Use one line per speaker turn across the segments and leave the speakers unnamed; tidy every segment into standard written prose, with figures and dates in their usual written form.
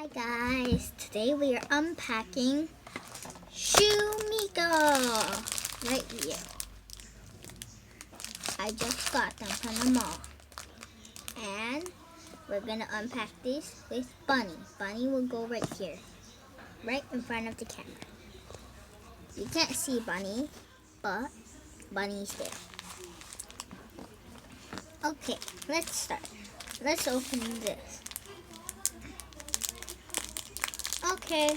Hi guys, today we are unpacking Sumikko right here. I just got them from the mall. And we're gonna unpack these with Bunny. Bunny will go right here, right in front of the camera. You can't see Bunny, but Bunny's there. Okay, let's start. Let's open this. Okay,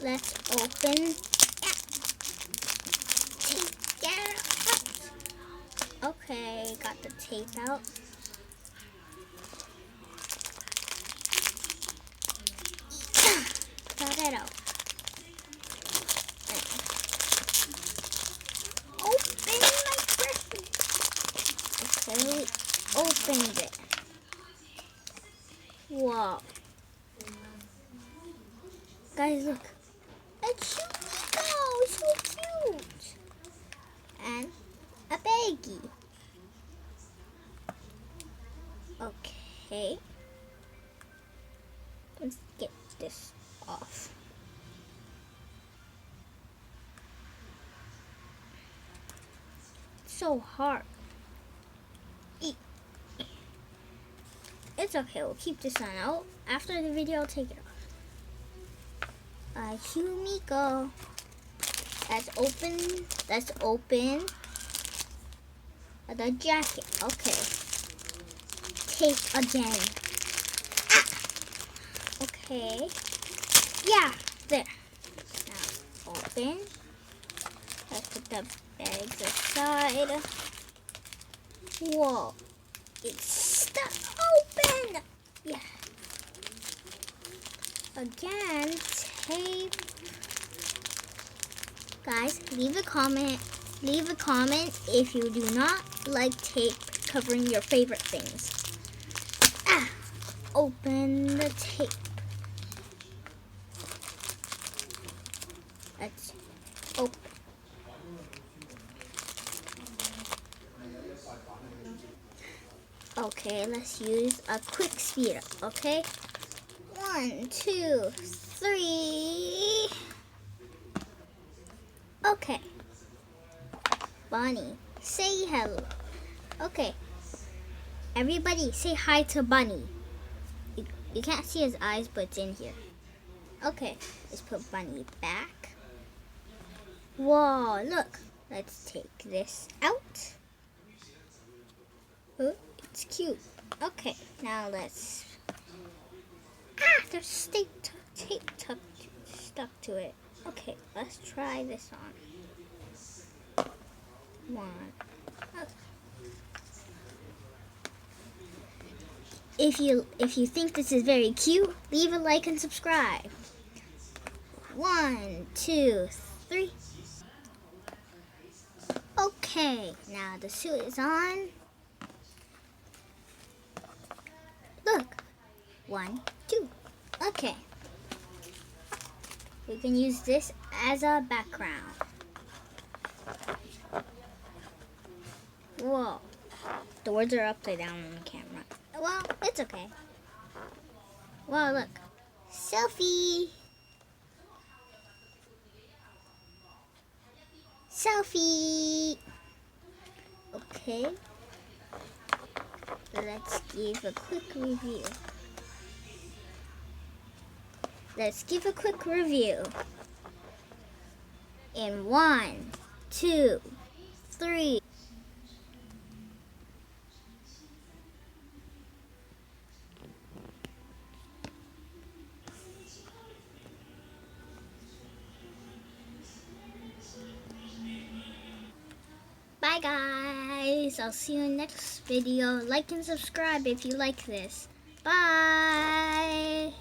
let's open. Okay, got the tape out. Got it out. Open my present. Okay, we opened it. Wow. Guys, look. It's Sumikko. So cute. And a baggie. Okay. Let's get this off. It's so hard. It's okay. We'll keep this one out. After the video, I'll take it off. Sumikko. Let's open the jacket. Okay. Tape again. Okay. Yeah, there. Now open. Let's put the bags aside. Whoa. It's stuck open. Yeah. Again, tape. Guys, leave a comment. Leave a comment if you do not like tape covering your favorite things. Open the tape. Let's open. Okay, let's use a quick speed up, okay? 1, 2, 3. Okay. Bunny, say hello. Okay. Everybody, say hi to Bunny. You can't see his eyes, but it's in here. Okay, let's put Bunny back. Whoa, look. Let's take this out. Oh, it's cute. Okay, now let's... there's tape stuck to it. Okay, let's try this on. One. Okay. If you think this is very cute, leave a like and subscribe. 1, 2, 3. Okay, now the suit is on. Look. 1, 2. Okay. We can use this as a background. Whoa. The words are upside down on the camera. Well, it's okay. Wow, look. Selfie. Selfie. Okay. Let's give a quick review. Let's give a quick review. In 1, 2, 3. Bye guys. I'll see you in the next video. Like and subscribe if you like this. Bye.